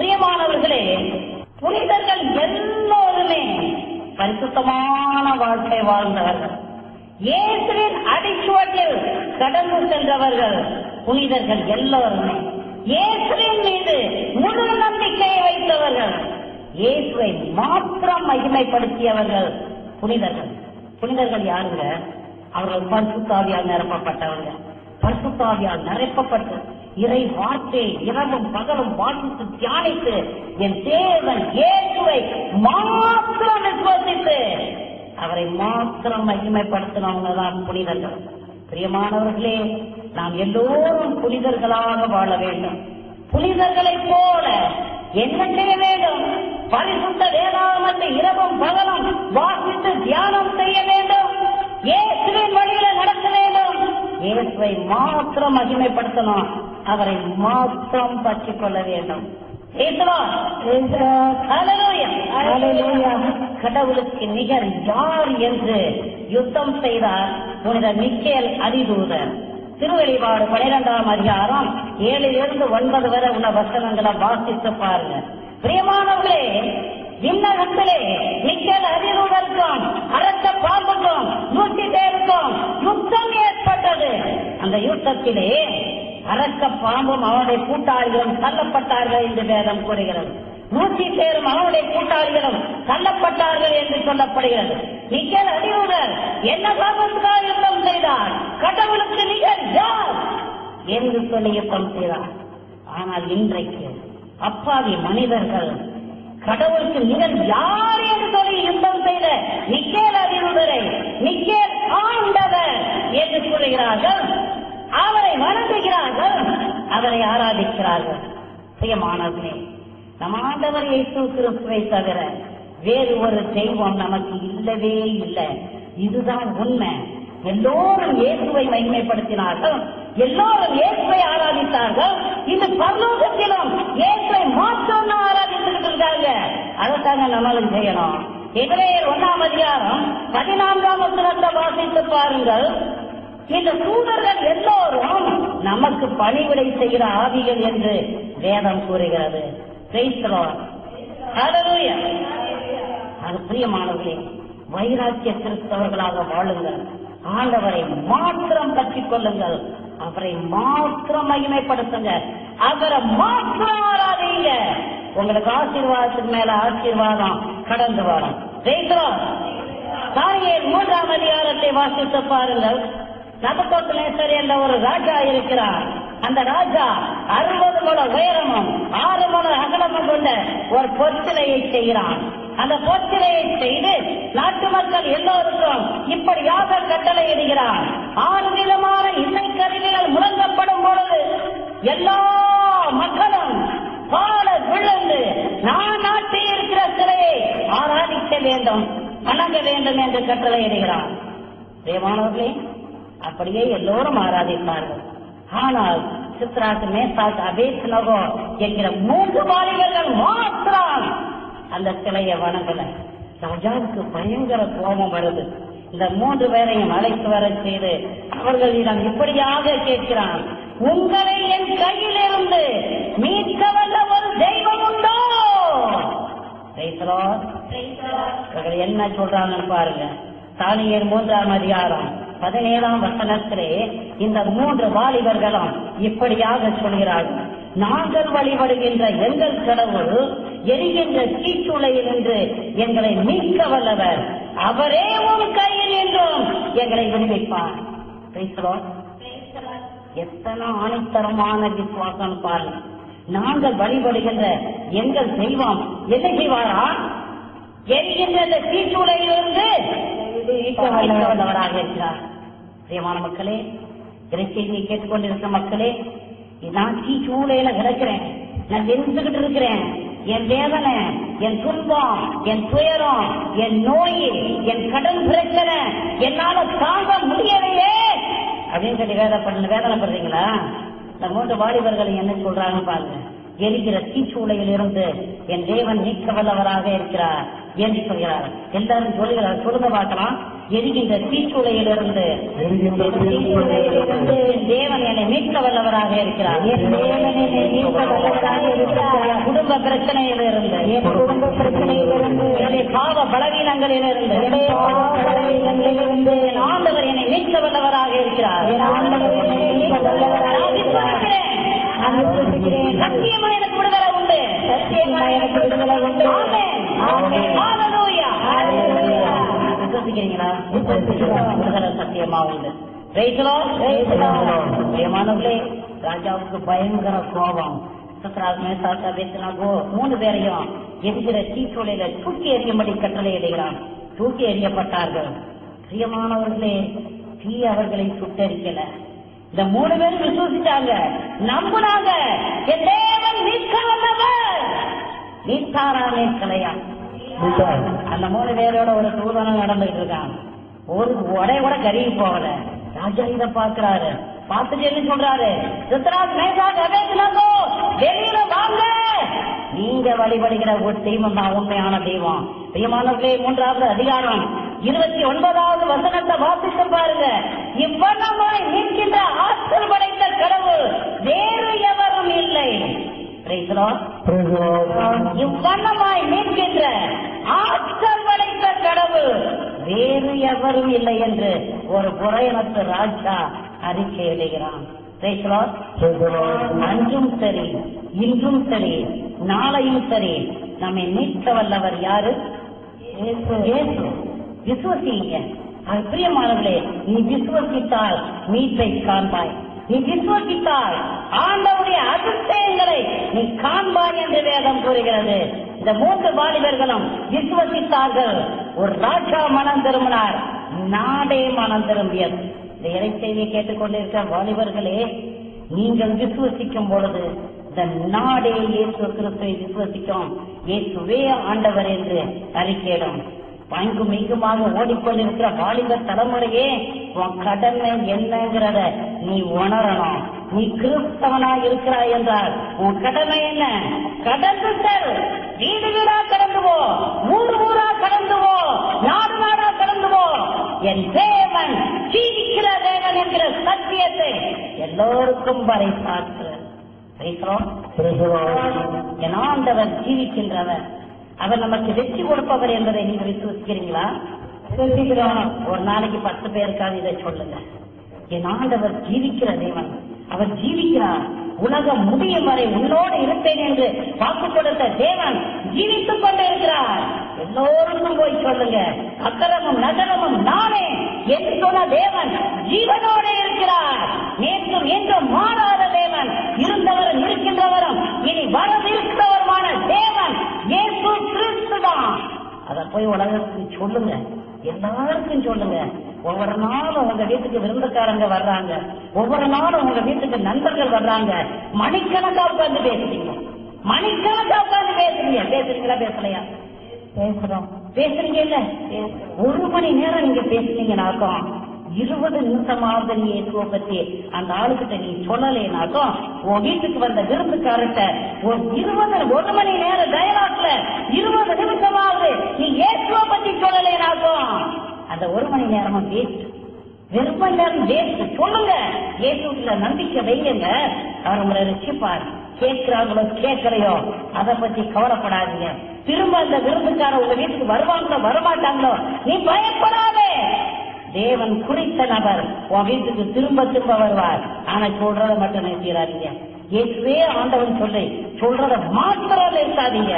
பிரியமானவர்களே, புனிதர்கள் எல்லோருமே பரிசுத்தமான வாழ்க்கை வாழ்ந்தவர்கள். இயேசுவின் அடிச்சுவட்டில் கடந்து சென்றவர்கள் புனிதர்கள் எல்லோருமே. இயேசுவின் மீது முழு நம்பிக்கையை வைத்தவர்கள், இயேசுவை மாத்திரம் மகிமைப்படுத்தியவர்கள் புனிதர்கள். புனிதர்கள் யாருங்க? அவர்கள் பரிசுத்தாவியால் நிரப்பப்பட்டவர்கள். பரிசுத்தாவியால் நிரப்பப்பட்டு இறை வார்த்தை இரவும் பகலும் வாசித்து தியானித்து என் தேவன் இயேசுவை மாத்திரம் விசுவாசித்து அவரை மாத்திரம் மகிமைப்படுத்தினவங்க தான் புனிதர்கள். பிரியமானவர்களே, நாம் எல்லோரும் புனிதர்களாக வாழ வேண்டும். புனிதர்களைப் போல என்ன செய்ய வேண்டும்? பரிசுத்த வேதாகமத்தை இரவும் பகலும் வாசித்து தியானம் செய்ய வேண்டும். இயேசுவின் வழியில நடக்க வேண்டும். இயேசுவை மாத்திரம் மகிமைப்படுத்தணும். அவரை மாத்திரம் பற்றிக் கொள்ள வேண்டும். கடவுளுக்கு நிகர் யார் என்று யுத்தம் செய்தார் புனித மிக்கேல் அதிதூதர். திருவெளிப்பாடு 12ஆம் அதிகாரம் 7 to 9 வரை உள்ள வசனங்களை வாசித்து பாருங்க. பிரியமானவர்களே, விண்ணகத்திலே மிக்கேல் அதிதூதருக்கும் அரச பாம்புக்கும் 100 பேருக்கும் யுத்தம் ஏற்பட்டது. அந்த யுத்தத்திலே அரக்க பாம்பும் அவனுடைய கூட்டாளிகளும் தள்ளப்பட்டார்கள் என்று வேதம் கூறுகிறது. 100 பேரும் அவனுடைய கூட்டாளிகளும் தள்ளப்பட்டார்கள் என்று சொல்லப்படுகிறது. மிக்கேல் அதிதூதர் என்ன காரணத்துக்காக யுத்தம் செய்தார்? கடவுளுக்கு நிகர் யார் என்று சொல்லி யுத்தம் செய்தார். ஆனால் இன்றைக்கு அப்பாவி மனிதர்கள் கடவுளுக்கு நிகர் யார் என்று சொல்லி யுத்தம் செய்த மிக்கேல் அதிதூதரை மிக்கேல் ஆண்டவர் என்று கூறுகிறார்கள். அவரை வணங்குகிறார்கள், அவரை ஆராதிக்கிறார்கள். பிரியமானவர்களே, நம் ஆண்டவர் இயேசு கிறிஸ்துவை தவிர வேறு ஒரு தெய்வம் நமக்கு இல்லவே இல்லை. இதுதான் உண்மை. எல்லோரும் இயேசுவை மகிமைப்படுத்தினார்கள், எல்லோரும் இயேசுவை ஆராதித்தார்கள். இந்த பரலோகத்திலும் இயேசுவை மாற்றம் ஆராதித்துக்கிட்டு இருக்காங்க. அதைத்தாங்க நம்மளும் செய்யணும். எபிரேயர் 1ஆம் அதிகாரம் 14ஆம் வசனத்தை வாசித்து பாருங்கள். இந்த தூதர்கள் எல்லோரும் நமக்கு பணிவிடை செய்கிற ஆவிகள் என்று வேதம் கூறுகிறது. அது பிரியமானவர்களே, வைராக்கிய கிறிஸ்தவர்களாக வாழுங்கள். ஆண்டவரை மாத்திரம் பற்றிக் கொள்ளுங்கள். அவரை மாத்திரம் மகிமைப்படுத்துங்க. அவரை மாத்திரம் ஆராதிங்க. உங்களுக்கு ஆசீர்வாதத்துக்கு மேல ஆசீர்வாதம் கடந்து வரும். தானியேல் 3ஆம் அதிகாரத்தை வாசித்து பாருங்கள். நபுக்கத்நேசர் என்ற ஒரு ராஜா இருக்கிறார். அந்த ராஜா 60 முழ உயரமும் 6 முழ அகலமும் கொண்ட ஒரு பொற்சிலையை செய்கிறான். அந்த பொற்சிலையை செய்து நாட்டு மக்கள் எல்லோருக்கும் இப்படியாக கட்டளை இடுகிறான். 6 விதமான இசைக்கருவிகள் முழங்கப்படும் பொழுது எல்லா மக்களும் பால விழுந்து நான் நாட்டில் இருக்கிற சிலையை ஆராதிக்க வேண்டும், வணங்க வேண்டும் என்று கட்டளை இடுகிறான். தேவானவர்களே, அப்படியே எல்லோரும் ஆராதிப்பார்கள். ஆனால் சித்ராக், மேசாக், அபேத்நேகோ என்கிற 3 வாலிபர்கள் மாத்திரம் அந்த சிலையை வணங்கல. ராஜாவுக்கு பயங்கர கோபம் வருது. இந்த 3 பேரையும் அழைத்து வர செய்து அவர்களிடம் இப்படியாக கேட்கிறான், உங்களை என் கையிலிருந்து மீட்க வல்ல ஒரு தெய்வம் உண்டோ? என்ன சொல்றாங்கன்னு பாருங்க. தானியேல் 3ஆம் அதிகாரம் 17ஆம் வசனத்திலே இந்த 3 வாலிபர்களும் இப்படியாக சொல்கிறார்கள், நாங்கள் வழிபடுகின்ற எங்கள் கடவுள் எரிகின்ற தீச்சுளையில் நின்று எங்களை மீட்க வல்லவர், அவரே உன் கையில் என்றும் எங்களை விடுவிப்பார். எத்தனை ஆணித்தரமான விசுவாசம் பாருங்க. நாங்கள் வழிபடுகின்ற எங்கள் தெய்வம் என்ன செய்வாரா? எரிகின்ற தீச்சுளையிலிருந்து வல்லவராக இருக்கிறார். பிரியமான மக்களே, இறைச்செய்தியை கேட்டுக்கொண்டிருக்கிற மக்களே, நான் தீச்சூளையில கிடக்கிறேன், நான் வெந்துகிட்டு இருக்கிறேன். என் வேதனை, என் துன்பம், என் துயரம், என் நோய், என் கடன் பிரச்சனை என்னால தாங்க முடியலையே அப்படின்னு சொல்லி வேதனைப்படுறீங்களா? இந்த 3 வாலிபர்கள் என்ன சொல்றாங்க பாருங்க. எரிகிற தீச்சூளையில் இருந்து என் தேவன் நீக்க வல்லவராக இருக்கிறார் என்று சொல்கிறார். எல்லாரும் சொல்லுகிறார். சொல்லுங்க பார்க்கலாம். எரிகின்ற தீச்சூளையிலிருந்து தேவன் என்னை மீட்க வல்லவராக இருக்கிறார். குடும்ப குடும்ப பிரச்சனையிலிருந்து என்னுடைய பாவ பலவீனங்களிலிருந்து என் ஆண்டவர் என்னை மீட்க வல்லவராக இருக்கிறார். சத்தியமா எனக்கு விடுதலை உண்டு. விசுவசிக்கிறீங்களா? விடுதலை சத்தியமா உண்டு. பிரியமானவர்களே, ராஜாவுக்கு பயங்கர கோபம். மூணு பேரையும் எரிகிற தீச்சூளையில தூக்கி எறியும்படி கட்டளை இடுகிறான். தூக்கி எறியப்பட்டார்கள். பிரியமானவர்களே, தீ அவர்களை சுட்டரிக்கல. இந்த மூணு பேரும் விசுவசித்தாங்க, நம்புனாங்க. என் தேவன் மீட்க வந்தவர். மீட்பாரா மீட்கலையா? அந்த மூணு பேரோட ஒரு சூதனம் நடந்துட்டு இருக்கான். ஒரு உடைய கூட கருகி போகல. ராஜா இதை பாக்குறாரு. பார்த்துட்டு என்ன சொல்றாரு? சித்ராக் மேசாக் அபேத்நேகோ, வெளியில வாங்க. நீங்க வழிபடுகிற ஒரு தெய்வம் தான் உண்மையான தெய்வம். பிரியமானவர்களே, 3வது அதிகாரம் 29வது வசனத்தை வாசித்து பாருங்க. இவ்வண்ணமாய் நிற்கின்ற ஆற்றல் படைத்த கடவுள் வேறு எவரும் இல்லை. இவ்வண்ணமாய் நிற்கின்ற ஆற்றல் படைத்த கடவுள் வேறு எவரும் இல்லை என்று ஒரு புறையனத்து ராஜா அறிக்கை எழுகிறான். அன்றும் சரி, இன்றும் சரி, நாளையும் சரி, நம்மை மீட்க வல்லவர் யாரு? இயேசு. விசுவசிங்க. பிரியமானவர்களே, நீ விசுவசித்தால் மீட்பை காண்பாய். நீ விசுவசித்தால் ஆண்டவருடைய அதிசயங்களை நீ காண்பாய் என்று வேதம் கூறுகிறது. இந்த 3 வாலிபர்களும் விசுவசித்தார்கள். ஒரு ராஜா மனம் திரும்பினார். நாடே மனம் திரும்பியது. இந்த இறைச்செய்தியை கேட்டுக்கொண்டிருக்கிற வாலிபர்களே, நீங்கள் விசுவசிக்கும் பொழுது இந்த நாடே இயேசு கிறிஸ்துவை விசுவசிக்கும். இயேசுவே ஆண்டவர் என்று அறிக்கையிடும். பங்கும் இங்குமாக ஓடிக்கொண்டிருக்கிற வாலிப தலைமுறையே, உன் கடமை என்னங்கிறத நீ உணரணும். நீ கிறிஸ்தவனா இருக்கிறாய் என்றால் உன் கடமை என்ன? கடந்து செல். வீடு வீடா கடந்து போ, ஊர் ஊரா கடந்து போ, நாடு நாடா கடந்து போ. என் தேவன் ஜீவிக்கிற தேவன் என்கிற சத்தியத்தை எல்லோருக்கும் பறைசாற்று. என் ஆண்டவர் ஜீவிக்கின்றவர். அவர் நமக்கு வெற்றி கொடுப்பவர் என்பதை நீங்க விசுவசிக்கிறீங்களா? ஒரு நாளைக்கு 10 பேருக்காக இதை சொல்லுங்க. என் ஆண்டவர் ஜீவிக்கிற தேவன். அவர் ஜீவிக்கிறார். உலகம் முடியும் வரை உன்னோடு இருப்பேன் என்று வாக்கு கொடுத்த தேவன் ஜீவித்துக் கொண்டு இருக்கிறார். எல்லோருக்கும் போய் சொல்லுங்க, அக்கிரமும் நகரமும் நானே என்று சொன்ன தேவன் ஜீவனோடு இருக்கிறார். நேற்றும் என்றும் மாறாத தேவன், இருந்தவரும் இருக்கின்றவரும் இனி வரவிருக்கிறவருமான தேவன் இயேசு கிறிஸ்து தான். அதை போய் உலகத்துக்கு சொல்லுங்க, எல்லாருக்கும் சொல்லுங்க. ஒவ்வொரு நாளும் உங்க வீட்டுக்கு விருந்துக்காரங்க வர்றாங்க, ஒவ்வொரு நாளும் உங்க வீட்டுக்கு நண்பர்கள் வர்றாங்க. மணிக்கணக்கா உட்கார்ந்து பேசுறீங்க, மணிக்கணக்கா உட்கார்ந்து பேசுறீங்க. பேசுறீங்களா? பேசலையா? பேசுறோம். பேசுறீங்க இல்ல? 1 மணி நேரம் நீங்க பேசுனீங்கனாக்கும் 20 நிமிஷமாவது நீ இயேசுவை பத்தி அந்த ஆளுகிட்ட நீ சொல்லலைனாக்கும், உன் வீட்டுக்கு வந்த விருந்துக்காரர்கிட்ட ஒரு 1 மணி நேரம் டயலாக்ல 20 நிமிஷமாவது நீ இயேசுவை பத்தி சொல்லலைனாக்கும் அந்த 1 மணி நேரமும் வேஸ்ட். வெறும் நேரம் வேஸ்ட். சொல்லுங்க, இயேசுல நம்பிக்கை வையுங்க. அவர் உங்களை ரட்சிப்பார். கேட்கிறாங்களோ கேட்கலையோ அதை பத்தி கவலைப்படாதீங்க. திரும்ப அந்த விருந்துக்கார உங்க வீட்டுக்கு வருவாங்களோ வரமாட்டாங்களோ நீ பயப்படாதே. தேவன் குறித்த நபர் உன் வீட்டுக்கு திரும்ப திரும்ப வருவார். ஆனா சொல்றத மட்டும் நிறுத்திடாதீங்க. இயேசுவே ஆண்டவன் சொல்றத மாத்திரம் நிறுத்தாதீங்க.